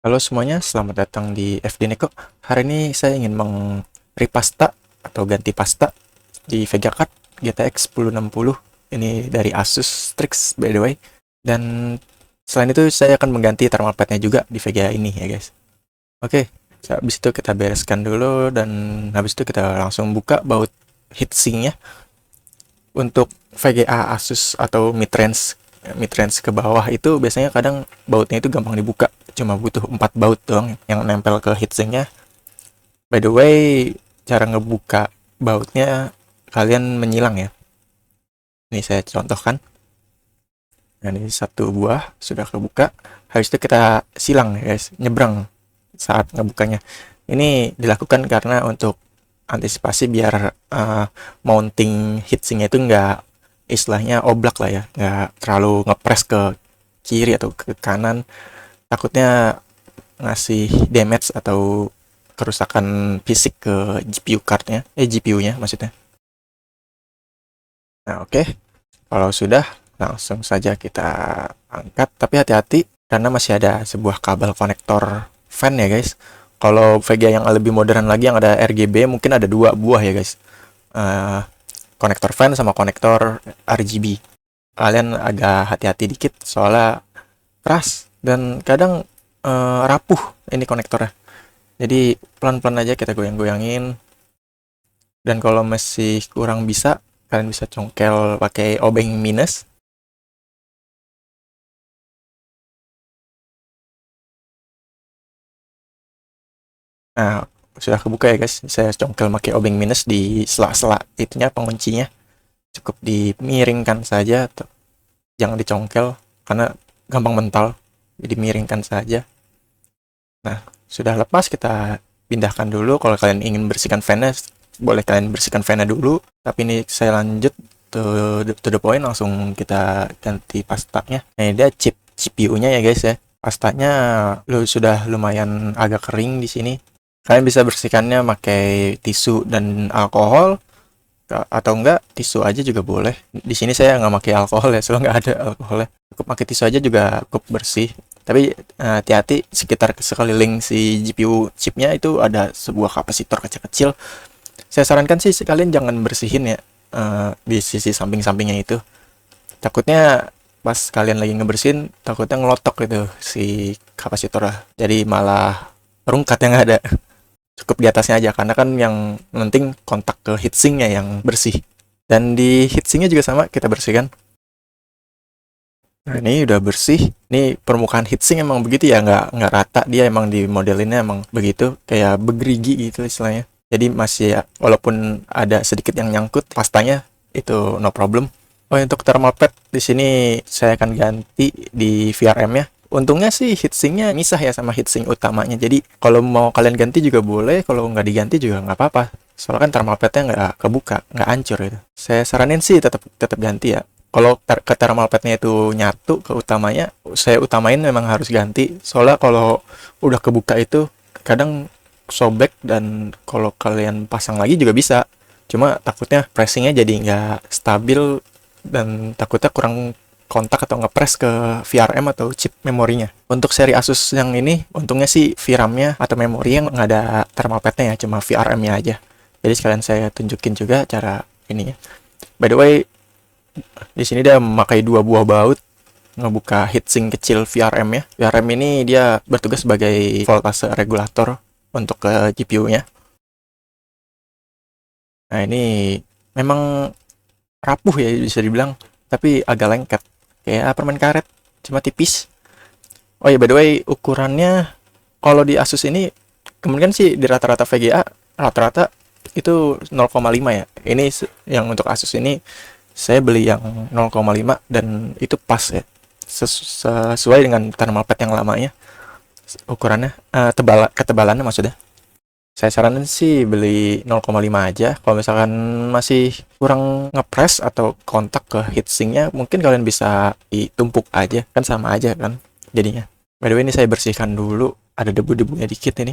Halo semuanya, selamat datang di FD Neko. Hari ini saya ingin meng-repasta atau ganti pasta di Vega Card GTX 1060. Ini dari Asus Strix by the way. Dan selain itu saya akan mengganti thermal pad-nya juga di Vega ini ya guys. Oke, habis itu kita bereskan dulu dan habis itu kita langsung buka baut heatsink-nya. Untuk VGA Asus atau midrange ke bawah itu biasanya kadang bautnya itu gampang dibuka, cuma butuh 4 baut doang yang nempel ke heatsinknya. By the way, cara ngebuka bautnya kalian menyilang ya. Ini saya contohkan. Nah, ini satu buah sudah kebuka. Habis itu kita silang ya guys, nyebrang saat ngebukanya. Ini dilakukan karena untuk antisipasi biar mounting heatsinknya itu nggak istilahnya oblak lah ya, nggak terlalu ngepres ke kiri atau ke kanan, takutnya ngasih damage atau kerusakan fisik ke GPU cardnya, GPU-nya maksudnya. Nah oke, kalau sudah langsung saja kita angkat, tapi hati-hati karena masih ada sebuah kabel konektor fan ya guys. Kalau VGA yang lebih modern lagi yang ada RGB mungkin ada 2 buah ya guys. Eh, Konektor fan sama konektor RGB. Kalian agak hati-hati dikit soalnya keras dan kadang rapuh ini konektornya. Jadi pelan-pelan aja kita goyang-goyangin. Dan kalau masih kurang bisa, kalian bisa congkel pakai obeng minus. Nah, sudah kebuka ya guys. Saya congkel pakai obeng minus di sela-sela itunya penguncinya. Cukup dimiringkan saja, jangan dicongkel karena gampang mental. Jadi miringkan saja. Nah, sudah lepas kita pindahkan dulu. Kalau kalian ingin bersihkan fan-nya, boleh kalian bersihkan fan-nya dulu. Tapi ini saya lanjut to the point, langsung kita ganti pastanya. Nah, ini dia chip CPU-nya ya guys ya. Pastanya sudah lumayan agak kering di sini. Kalian bisa bersihkannya pakai tisu dan alkohol atau enggak tisu aja juga boleh. Di sini saya nggak pakai alkohol ya, soalnya nggak ada alkoholnya. Cukup pakai tisu aja juga cukup bersih. Tapi hati-hati sekitar sekeliling si GPU chipnya itu ada sebuah kapasitor kecil-kecil. Saya sarankan sih kalian jangan bersihin ya di sisi samping-sampingnya itu. Takutnya pas kalian lagi ngebersihin, takutnya ngelotok gitu si kapasitornya. Jadi malah rungkat yang ada. Cukup di atasnya aja karena kan yang penting kontak ke heatsinknya yang bersih. Dan di heatsinknya juga sama kita bersihkan. Nah ini udah bersih. Ini permukaan heatsink emang begitu ya, nggak rata, dia emang di modelinnya emang begitu, kayak begerigi gitu istilahnya. Jadi masih ya, walaupun ada sedikit yang nyangkut pastanya itu no problem. Oh untuk thermal pad di sini saya akan ganti di VRM-nya. Untungnya sih heatsinknya misah ya sama heatsink utamanya. Jadi kalau mau kalian ganti juga boleh, kalau nggak diganti juga nggak apa-apa. Soalnya kan thermal pad-nya nggak kebuka, nggak hancur gitu. Saya saranin sih tetap tetap ganti ya. Kalau ke thermal pad-nya itu nyatu ke utamanya, saya utamain memang harus ganti. Soalnya kalau udah kebuka itu kadang sobek dan kalau kalian pasang lagi juga bisa. Cuma takutnya pressingnya jadi nggak stabil dan takutnya kurang kontak atau ngepres ke VRM atau chip memorinya. Untuk seri Asus yang ini, untungnya sih VRAM-nya atau memorinya nggak ada thermal pad-nya ya, cuma VRM-nya aja. Jadi sekalian saya tunjukin juga cara ininya. By the way, di sini dia memakai 2 buah baut ngebuka heatsink kecil VRM ya. VRM ini dia bertugas sebagai voltase regulator untuk ke GPU-nya. Nah ini memang rapuh ya bisa dibilang, tapi agak lengket kayak permen karet, cuma tipis. Oh ya by the way ukurannya kalau di Asus ini kemudian sih di rata-rata VGA rata-rata itu 0,5 ya. Ini yang untuk Asus ini saya beli yang 0,5 dan itu pas ya. Sesuai dengan thermal pad yang lamanya ukurannya, ketebalannya maksudnya. Saya saranin sih beli 0,5 aja. Kalau misalkan masih kurang ngepres atau kontak ke heatsinknya, mungkin kalian bisa ditumpuk aja. Kan sama aja kan jadinya. By the way ini saya bersihkan dulu. Ada debu-debunya dikit ini.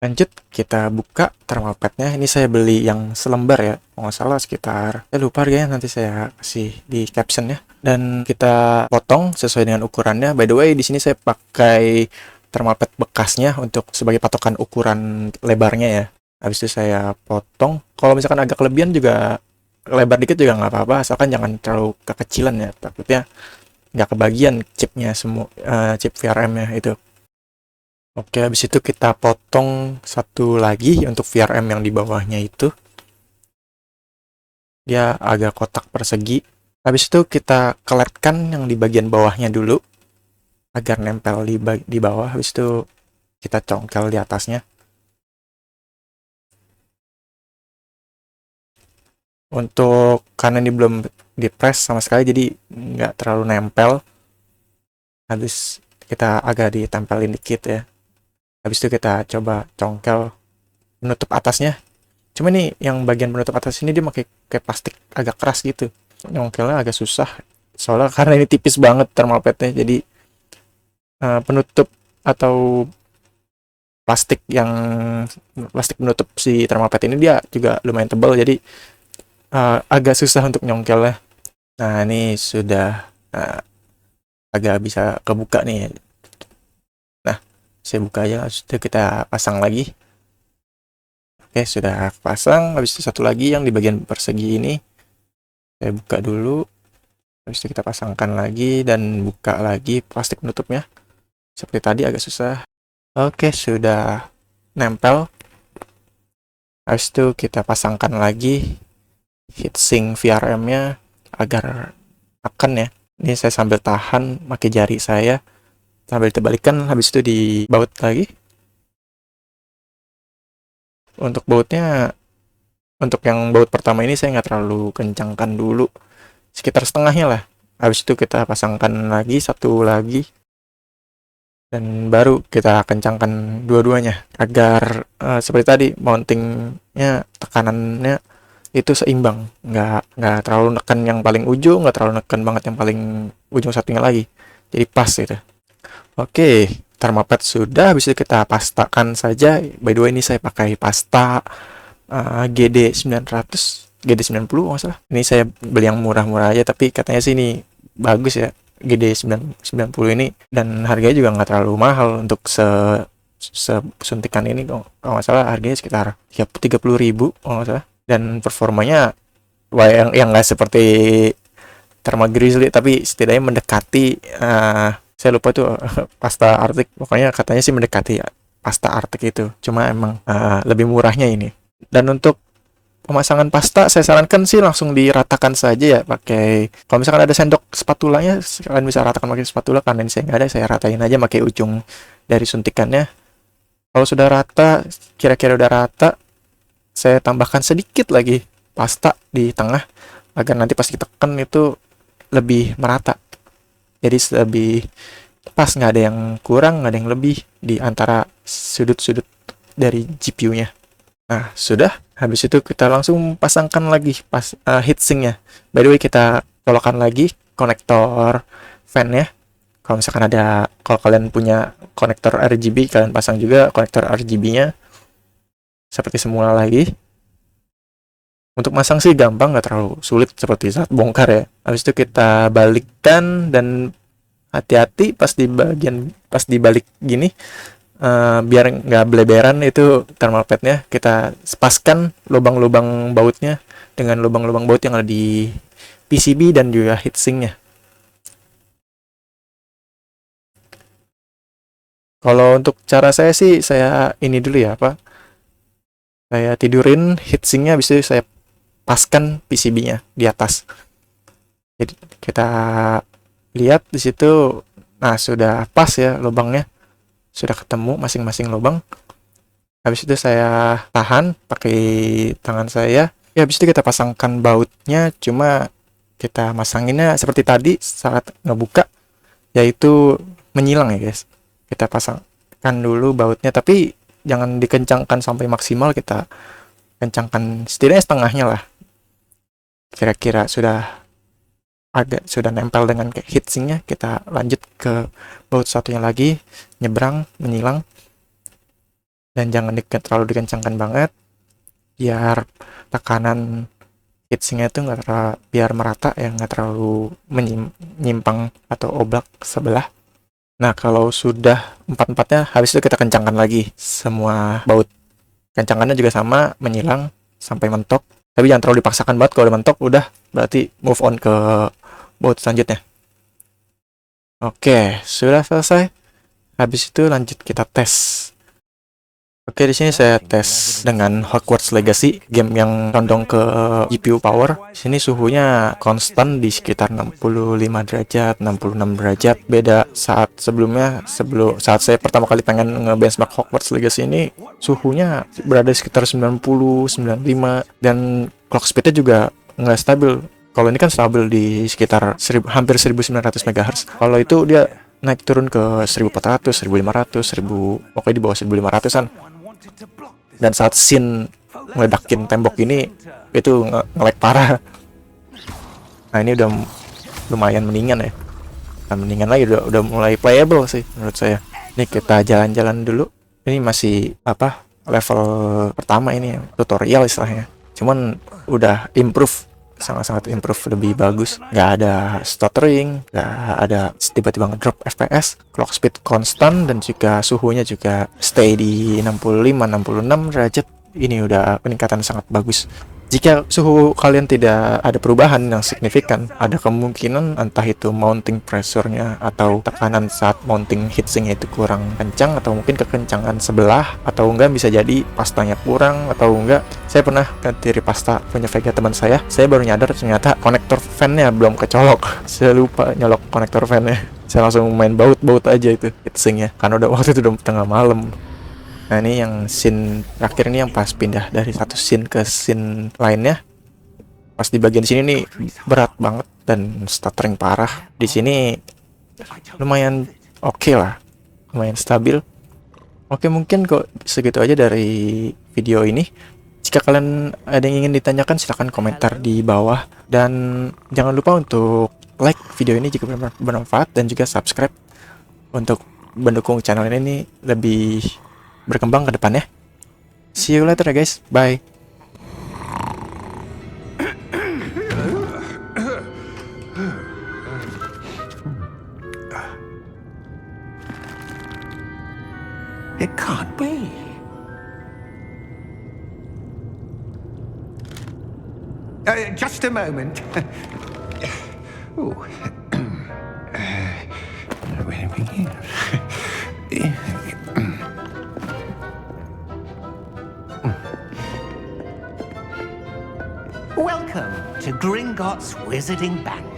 Lanjut, kita buka thermal pad-nya. Ini saya beli yang selembar ya. Kalau nggak salah sekitar, saya lupa harganya, nanti saya kasih di caption ya. Dan kita potong sesuai dengan ukurannya. By the way, di sini saya pakai thermal pad bekasnya untuk sebagai patokan ukuran lebarnya ya. Habis itu saya potong. Kalau misalkan agak kelebihan juga lebar dikit juga nggak apa-apa, asalkan jangan terlalu kekecilan ya. Takutnya nggak kebagian chipnya semua, chip VRM-nya itu. Oke, habis itu kita potong satu lagi untuk VRM yang di bawahnya itu. Dia agak kotak persegi. Habis itu kita keletkan yang di bagian bawahnya dulu agar nempel di bawah. Habis itu kita congkel di atasnya. Untuk karena ini belum dipres sama sekali, jadi nggak terlalu nempel. Habis kita agak ditempelin dikit ya. Habis itu kita coba congkel penutup atasnya. Cuma nih yang bagian penutup atas ini dia pakai kayak plastik agak keras gitu. Nyongkelnya agak susah. Soalnya karena ini tipis banget thermal padnya, jadi penutup atau plastik yang plastik penutup si thermal pad ini dia juga lumayan tebal, jadi agak susah untuk nyongkelnya. Nah, ini sudah agak bisa kebuka nih. Nah, saya buka aja, sudah kita pasang lagi. Oke, sudah pasang. Habis itu satu lagi yang di bagian persegi ini saya buka dulu. Habis itu kita pasangkan lagi dan buka lagi plastik penutupnya. Seperti tadi agak susah. Oke, sudah nempel. Habis itu kita pasangkan lagi heatsink VRM-nya agar akan ya. Ini saya sambil tahan pakai jari saya sambil diterbalikan, habis itu dibaut lagi. Untuk bautnya, untuk yang baut pertama ini saya nggak terlalu kencangkan dulu, sekitar setengahnya lah. Habis itu kita pasangkan lagi satu lagi dan baru kita kencangkan dua-duanya agar seperti tadi mountingnya tekanannya itu seimbang, nggak terlalu nekan yang paling ujung, nggak terlalu nekan banget yang paling ujung satunya lagi, jadi pas gitu. Oke, thermopad sudah, habis itu kita pastakan saja. By the way, ini saya pakai pasta GD900, GD90 nggak salah. Ini saya beli yang murah-murah aja, tapi katanya sih ini bagus ya, GD990 ini. Dan harganya juga nggak terlalu mahal untuk suntikan ini. Kalau nggak salah harganya sekitar 30.000 kalau nggak salah. Dan performanya yang nggak seperti Therma Grizzly, tapi setidaknya mendekati saya lupa tuh pasta Arctic, pokoknya katanya sih mendekati pasta Arctic itu, cuma emang lebih murahnya ini. Dan untuk pemasangan pasta saya sarankan sih langsung diratakan saja ya, pakai, kalau misalkan ada sendok spatulanya kalian bisa ratakan pakai spatula, karena ini saya nggak ada, saya ratain aja pakai ujung dari suntikannya. Kalau sudah rata, kira-kira udah rata, saya tambahkan sedikit lagi pasta di tengah agar nanti pas ditekan itu lebih merata, jadi lebih pas, nggak ada yang kurang, nggak ada yang lebih di antara sudut-sudut dari GPU-nya. Nah, sudah. Habis itu kita langsung pasangkan lagi heatsinknya. By the way, kita colokkan lagi konektor fan-nya. Kalau misalkan kalau kalian punya konektor RGB, kalian pasang juga konektor RGB-nya seperti semula lagi. Untuk masang sih gampang, nggak terlalu sulit seperti saat bongkar ya. Habis itu kita balikkan dan hati-hati pas dibalik gini, biar nggak beleberan itu thermal padnya. Kita sepaskan lubang-lubang bautnya dengan lubang-lubang baut yang ada di PCB dan juga heatsinknya. Kalau untuk cara saya sih, saya ini dulu ya, saya tidurin heatsinknya, habis itu saya paskan PCB-nya di atas. Jadi kita lihat di situ, nah sudah pas ya lubangnya, sudah ketemu masing-masing lubang. Habis itu saya tahan pakai tangan saya. Ya, habis itu kita pasangkan bautnya, cuma kita masanginnya seperti tadi saat ngebuka, yaitu menyilang ya guys. Kita pasangkan dulu bautnya, tapi jangan dikencangkan sampai maksimal, kita kencangkan setidaknya setengahnya lah. Kira-kira sudah nempel dengan kayak heatsinknya, kita lanjut ke baut satunya lagi, nyebrang, menyilang, dan jangan terlalu dikencangkan banget biar tekanan heatsinknya itu biar merata ya, nggak terlalu menyimpang atau oblak sebelah. Nah, kalau sudah empat-empatnya, habis itu kita kencangkan lagi semua baut. Kencangannya juga sama, menyilang sampai mentok. Tapi jangan terlalu dipaksakan banget, kalau udah mentok udah berarti move on ke baut selanjutnya. Oke, sudah selesai. Habis itu lanjut kita tes. Oke, di sini saya tes dengan Hogwarts Legacy, game yang condong ke GPU power. Sini suhunya konstan di sekitar 65 derajat, 66 derajat. Beda saat sebelumnya, saat saya pertama kali pengen nge-benchmark Hogwarts Legacy ini, suhunya berada di sekitar 90, 95, dan clock speednya juga nggak stabil. Kalau ini kan stabil di sekitar hampir 1900 MHz. Kalau itu dia naik turun ke 1400, 1500, 1000, pokoknya di bawah 1500-an. Dan saat scene ngeledakin tembok ini itu nge-lag parah. Nah, ini udah lumayan mendingan ya. Nah, mendingan lagi, udah mulai playable sih menurut saya. Ini kita jalan-jalan dulu. Ini masih level pertama, ini tutorial istilahnya. Cuman udah improve, sangat-sangat improve, lebih bagus. Nggak ada stuttering, nggak ada tiba-tiba ngedrop FPS, clock speed konstan, dan juga suhunya juga stay di 65-66 derajat. Ini udah peningkatan sangat bagus. Jika suhu kalian tidak ada perubahan yang signifikan, ada kemungkinan entah itu mounting pressure-nya atau tekanan saat mounting heatsinknya itu kurang kencang, atau mungkin kekencangan sebelah, atau enggak bisa jadi pastanya kurang, atau enggak. Saya pernah ganti pasta punya Vega teman saya baru nyadar ternyata konektor fan-nya belum kecolok. Saya lupa nyolok konektor fan-nya. Saya langsung main baut aja itu heatsinknya, karena waktu itu udah tengah malam. Nah, ini yang scene terakhir ini yang pas pindah dari satu scene ke scene lainnya. Pas di bagian sini nih berat banget dan stuttering parah. Di sini lumayan oke lah, lumayan stabil. Oke, mungkin kok segitu aja dari video ini. Jika kalian ada yang ingin ditanyakan, silahkan komentar di bawah. Dan jangan lupa untuk like video ini jika bermanfaat, dan juga subscribe untuk mendukung channel ini lebih berkembang ke depannya. See you later guys, bye. It can't be. Just a moment. Where are we? Welcome to Gringotts Wizarding Bank.